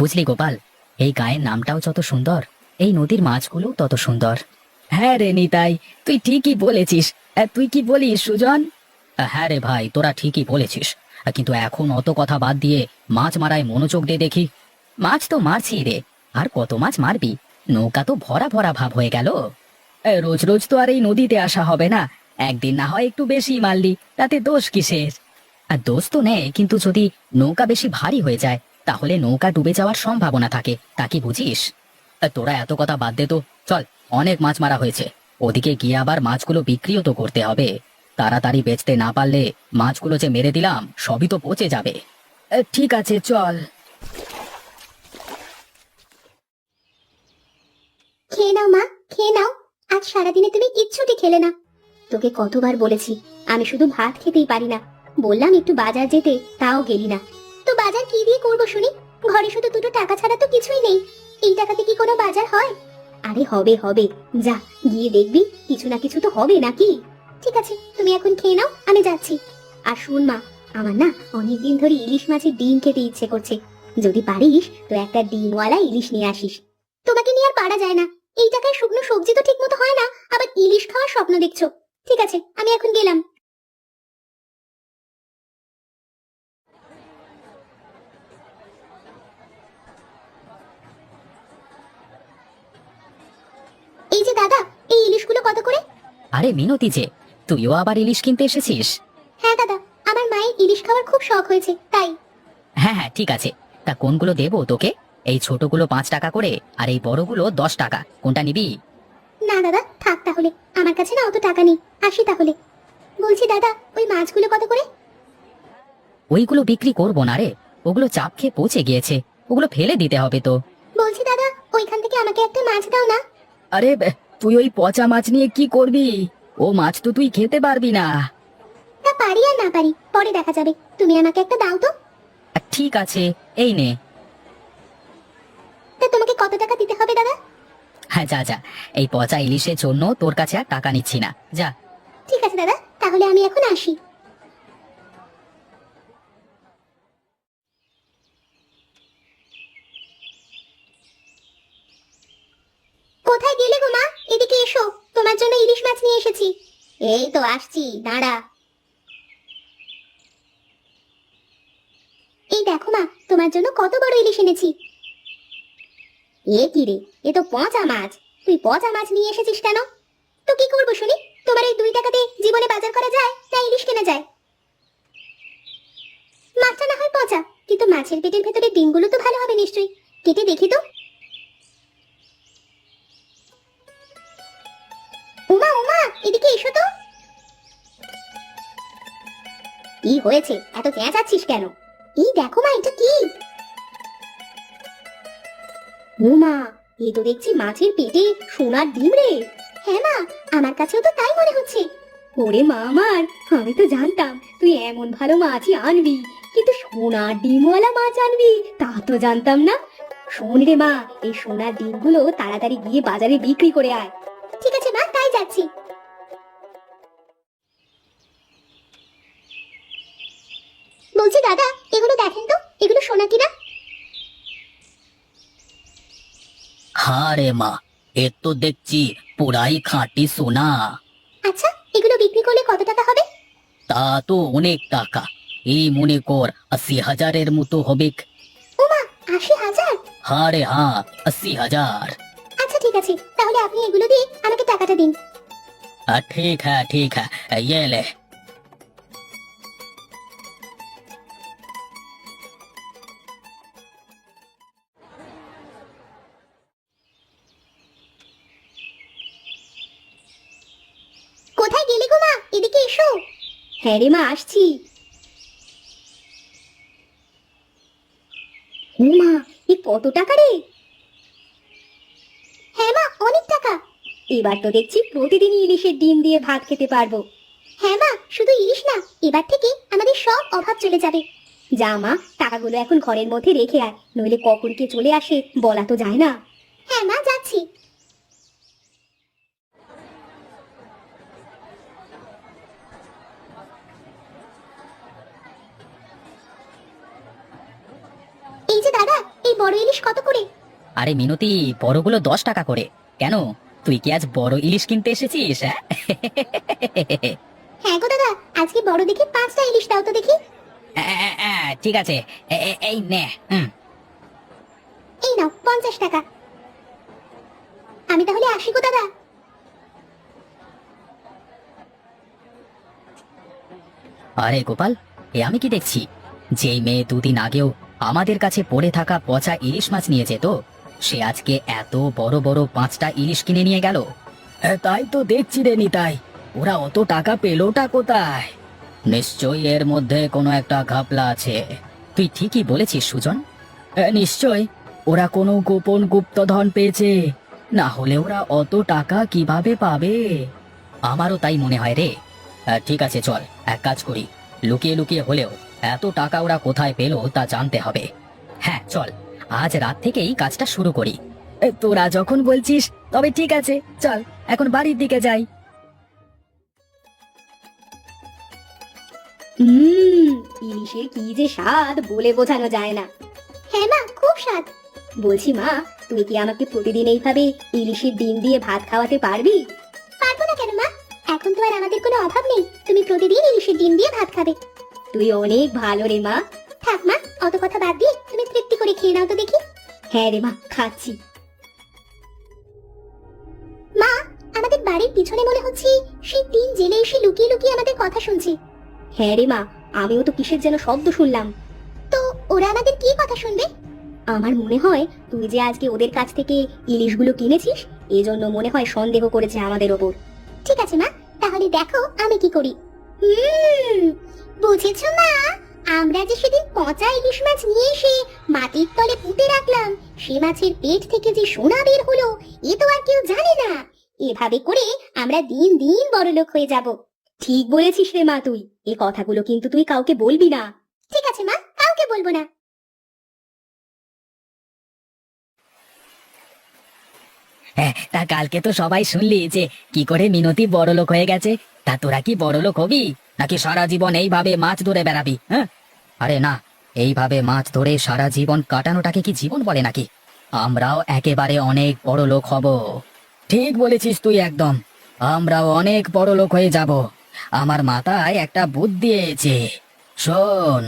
বুঝলি গোপাল, এই গায়ের নামটাও যত সুন্দর, এই নদীর মাছগুলো তত সুন্দর। হ্যাঁ রে নিতাই, তুই ঠিকই বলেছিস। তুই কি বলিস সুজন? হ্যাঁ রে ভাই, তোরা ঠিকই বলেছিস। কিন্তু এখন অত কথা বাদ দিয়ে মাছ মারায় মনোযোগ দে দেখি। মাছ তো মারছি রে, আর কত মাছ মারবি? নৌকা তো ভরা ভরা ভাব হয়ে গেল। রোজ রোজ তো আর এই নদীতে আসা হবে না। একদিন না হয় একটু বেশি মারলি, তাতে দোষ কিসের? আর দোষ তো নেই, কিন্তু যদি নৌকা বেশি ভারী হয়ে যায় তাহলে নৌকা ডুবে যাওয়ার সম্ভাবনা থাকে, তা কি বুঝিস? তোরা এত কথা বাদ দে তো, চল। অনেক মাছ মারা হয়েছে, ওদিকে গিয়ে আবার মাছগুলো বিক্রিও তো করতে হবে। তাড়াতাড়ি বেচতে না পারলে মাছগুলো যে মেরে দিলাম সবই তো পচে যাবে। ঠিক আছে, চল। খেয়ে নাও মা, খেয়ে নাও। আজ সারাদিনে তুমি কিচ্ছুটি খেলে না। তোকে কতবার বলেছি আমি শুধু ভাত খেতেই পারি না। বললাম একটু বাজার যেতে, তাও গেলি না। তো বাজার কি দিয়ে করবো শুনি? ঘরে শুধু দুটো টাকা ছাড়া তো কিছুই নেই। এই টাকাতে কি কোনো বাজার হয়? আরে হবে হবে, যা গিয়ে দেখবি কিছু না কিছু তো হবে নাকি। ঠিক আছে, তুমি এখন খেয়ে নাও, আমি যাচ্ছি। আর শুন মা, আমার না অনেকদিন ধরে ইলিশ মাছের ডিম খেতে ইচ্ছে করছে। যদি পারিস তো একটা ডিমওয়ালা ইলিশ নিয়ে আসিস। তোমাকে নিয়ে আর পারা যায় না। এই টাকায় শুকনো সবজি তো ঠিক মতো হয় না, আবার ইলিশ খাওয়ার স্বপ্ন দেখছো। ঠিক আছে, আমি এখন গেলাম। এই যে দাদা, এই ইলিশগুলো কত করে? আরে মিনতি যে, তুইও আবার ইলিশ কিনতে এসেছিস? হ্যাঁ দাদা, আমার মায়ের ইলিশ খাওয়ার খুব শখ হয়েছে, তাই। হ্যাঁ হ্যাঁ, ঠিক আছে। তা কোনগুলো দেবো তোকে? এই ছোটগুলো 5 টাকা করে, আর এই বড়গুলো 10 টাকা, কোনটা নিবি? না দাদা, থাক তাহলে। আমার কাছে না অত টাকা নেই, আসি তাহলে। বলছি দাদা, ওই মাছগুলো কত করে? ওইগুলো বিক্রি করবো না রে, ওগুলো চাপ খেয়ে পচে গিয়েছে, ওগুলো ফেলে দিতে হবে তো। বলছি দাদা, ওইখান থেকে আমাকে একটা মাছ দাও না। আরে তুই ওই পচা মাছ নিয়ে কি করবি? ও মাছ তো তুই খেতে পারবি না। তা পারি আর না পারি পরে দেখা যাবে, তুমি আমাকে একটা দাও তো। ঠিক আছে, এই নে। তা তোমাকে কত টাকা দিতে হবে দাদা? হ্যাঁ, যা যা, এই পচা ইলিশের জন্য তোর কাছে আর টাকা নিচ্ছি না, যা। ঠিক আছে দাদা, তাহলে আমি এখন আসি। কোথায় গেলে গো মা? এদিকে এসো, তোমার জন্য ইলিশ মাছ নিয়ে এসেছি। এই তো আসছি, দাঁড়া। এই দেখো মা, তোমার জন্য কত বড় ইলিশ এনেছি। এ কি রে, এ তো পচা মাছ। তুই পচা মাছ নিয়ে এসেছিস কেন? তো কি করবো শুনি? তোমার এই 2 টাকাতে জীবনে বাজার করা যায় না ইলিশ কেনা যায়? মাছটা না হয় পচা, কিন্তু মাছের পেটের ভেতরে ডিমগুলো তো ভালো হবে নিশ্চয়ই। কেটে দেখি তো। উমা উমা, এদিকে এসো তো। কি হয়েছে, এত চেঁচাচ্ছিস কেন? এই দেখো মা, এটা কি? উমা, এই তো দেখছি মাছের পেটে সোনার ডিম রে। হ্যাঁ মা, আমার কাছেও তো তাই মনে হচ্ছে। ওরে মা আমার, আমি তো জানতাম তুই এমন ভালো মাছই আনবি, কিন্তু সোনার ডিমওয়ালা মাছ আনবি তা তো জানতাম না। শোন রে মা, এই সোনার ডিমগুলো তাড়াতাড়ি গিয়ে বাজারে বিক্রি করে আয়। ঠিক আছে মা, তাই যাচ্ছি। বলছি দাদা, এগুলো দেখেন তো, এগুলো সোনা কিনা? হ্যাঁ রে মা, এ তো দেখছি পুরাই খাঁটি সোনা। আচ্ছা, এগুলো বিক্রি করলে কত টাকা হবে? তা তো অনেক টাকা, এই মনে কর 80,000-এর মতো হবে। ওমা, 80,000? হ্যাঁ রে হ্যাঁ, 80,000। আচ্ছা ঠিক আছে, তাহলে আপনি এগুলো দিয়ে আমাকে টাকাটা দিন। ठीक है ठीक है, ये ले। কোথায় গেলে গো মা? এদিকে এসো। হ্যাঁ রে মা, আসছি। ও মা, এ কত টাকা রে? হ্যাঁ মা, অনেক টাকা। এবার তো দেখছি প্রতিদিনই ইলিশের ডিম দিয়ে ভাত খেতে পারবো। হ্যাঁ মা, শুধু ইলিশ না, এবার থেকে আমাদের সব অভাব চলে যাবে। যা মা, টাকাগুলো এখন ঘরের মধ্যে রেখে আয়, নইলে কখন কে চলে আসে বলা তো যায় না। হ্যাঁ মা, যাচ্ছি। এই যে দাদা, এই বড় ইলিশ কত করে? আরে মিনতি, বড়গুলো 10 টাকা করে। কেন, তুই কি আজ বড় ইলিশ কিনতে এসেছিস? হ্যাঁ? হ্যাঁ গো দাদা, আজকে বড় দেখে 5টা ইলিশ দাও তো দেখি। ঠিক আছে, এই নে। এই নাও 50 টাকা। আমি তাহলে আসি গো দাদা। আরে গোপাল, আমি কি দেখছি, যেই মেয়ে দুদিন আগেও আমাদের কাছে পড়ে থাকা পচা ইলিশ মাছ নিয়ে যেত, সে আজকে এত বড় বড় 5টা ইলিশ কিনে নিয়ে গেল। তাই তো দেখছি রে নিতাই, ওরা অত টাকা পেলোটা কোথায়? নিশ্চয়ই এর মধ্যে কোনো একটা ঘাপলা আছে। তুই ঠিকই বলেছিস সুজন। নিশ্চয় ওরা কোনো গোপন গুপ্তধন পেয়েছে, না হলে ওরা অত টাকা কিভাবে পাবে? আমারও তাই মনে হয় রে। ঠিক আছে, চল এক কাজ করি, লুকিয়ে লুকিয়ে হলেও এত টাকা ওরা কোথায় পেলো তা জানতে হবে। হ্যাঁ চল, আজ রাত থেকেই কাজটা শুরু করি। তোরা যখন বলছিস তবে ঠিক আছে, চল এখন বাড়ির দিকে যাই। ইলিশের কি যে স্বাদ বলে বোঝানো যায় না। হ্যাঁ মা, খুব স্বাদ। বলছি মা, তুই কি আমাকে প্রতিদিন এইভাবে ইলিশের ডিম দিয়ে ভাত খাওয়াতে পারবি? পারবো না কেন মা, এখন তো আর আমাদের কোনো অভাব নেই, তুমি প্রতিদিন ইলিশের ডিম দিয়ে ভাত খাবে। তুই অনেক ভালো রে মা। থাক মা, অত কথা বাদ দিয়ে তুমি তৃপ্তি করে খেয়ে নাও তো দেখি। হ্যাঁ রে মা, খাচ্ছি। মা, আমাদের বাড়ির পিছনে মনে হচ্ছে সেই 3 জেলে এসে লুকিয়ে লুকিয়ে আমাদের কথা শুনছে। হ্যাঁ রে মা, আমিও তো কিসের যেন শব্দ শুনলাম। তো ওরা আমাদের কি কথা শুনবে? আমার মনে হয় তুই যে আজকে ওদের কাছ থেকে ইলিশগুলো কিনেছিস, এজন্য মনে হয় সন্দেহ করেছে আমাদের ওপর। ঠিক আছে মা, তাহলে দেখো আমি কি করি। বুঝেছো মা, আমরা যে সেদিন পচা ইলিশ মাছ নিয়ে এসে মাটির তলে পুঁতে রাখলাম, সে মাছের পেট থেকে যে সোনা বের হলো এ তো আর কেউ জানে না। এভাবে করে আমরা দিন দিন বড়লোক হয়ে যাব। ঠিক বলেছিস রে মা তুই, এই কথাগুলো কিন্তু তুই কাউকে বলবি না। ঠিক আছে মা, কাউকে বলবো না। হ্যাঁ, তা কালকে তো সবাই শুনলি যে কি করে মিনতি বড়লোক হয়ে গেছে। তা তোরা কি বড়লোক হবি, নাকি সারা জীবন এইভাবে মাছ ধরে বেড়াবি? হ্যাঁ, আরে না, এইভাবে মাছ ধরে সারা জীবন কাটানোটাকে কি জীবন বলে নাকি? আমরাও একেবারে অনেক বড় লোক হব। ঠিক বলেছিস তুই একদম, আমরাও অনেক বড় লোক হয়ে যাব। আমার মাথায় একটা বুদ্ধি এসেছে। শোন,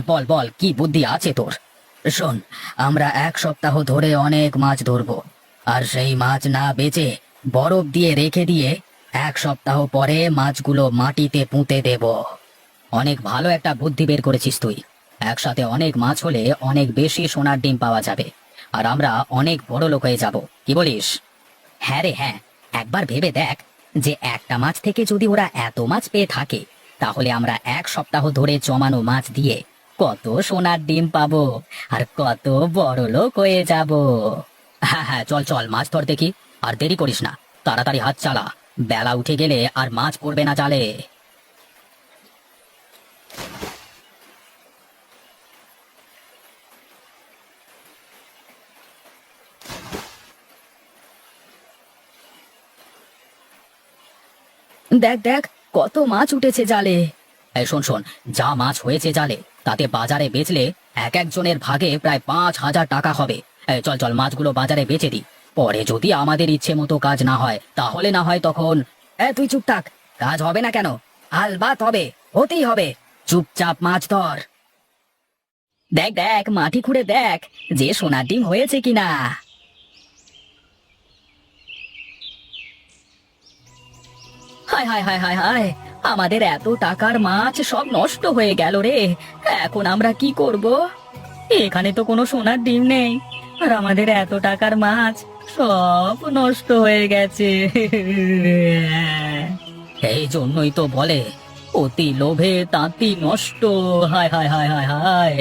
বল বল, কি বুদ্ধি আছে তোর? শোন, আমরা 1 সপ্তাহ ধরে অনেক মাছ ধরবো, আর সেই মাছ না বেচে বরফ দিয়ে রেখে দিয়ে 1 সপ্তাহ পরে মাছগুলো মাটিতে পুঁতে দেব। অনেক ভালো একটা বুদ্ধি বের করেছিস তুই। একসাথে অনেক মাছ হলে অনেক বেশি সোনার ডিম পাওয়া যাবে, আর আমরা অনেক বড় লোক হয়ে যাব। কি বলিস? হ্যাঁ রে হ্যাঁ, একবার ভেবে দেখ যে একটা মাছ থেকে যদি ওরা এত মাছ পেয়ে থাকে, তাহলে আমরা 1 সপ্তাহ ধরে জমানো মাছ দিয়ে কত সোনার ডিম পাবো, আর কত বড় লোক হয়ে যাব। হ্যাঁ হ্যাঁ, চল চল মাছ ধর দেখি, আর দেরি করিস না, তাড়াতাড়ি হাত চালা, বেলা উঠে গেলে আর মাছ পড়বে না জালে। দেখ দেখ, কত মাছ উঠেছে জালে। এই শোন শোন, যা মাছ হয়েছে জালে তাতে বাজারে বেচলে এক একজনের ভাগে প্রায় 5,000 টাকা হবে। এই চল চল, মাছগুলো বাজারে বেচে দিই। পরে যদি আমাদের ইচ্ছে মতো কাজ না হয়, তাহলে না হয় তখন। তুই চুপ থাক, কাজ হবে না কেন? আলবাত হবে, হতেই হবে। চুপচাপ মাছ ধর। দেখ দেখ, মাটি খুঁড়ে দেখ যে সোনার ডিম হয়েছে কিনা। হায় হায় হায় হায় হায়, আমাদের এত টাকার মাছ সব নষ্ট হয়ে গেল রে। এখন আমরা কি করব? এখানে তো কোনো সোনার ডিম নেই, আর আমাদের এত টাকার মাছ সব নষ্ট হয়ে গেছে। এই জন্যই তো বলে, অতি লোভে তাঁতি নষ্ট। হায় হায় হায় হায় হায়।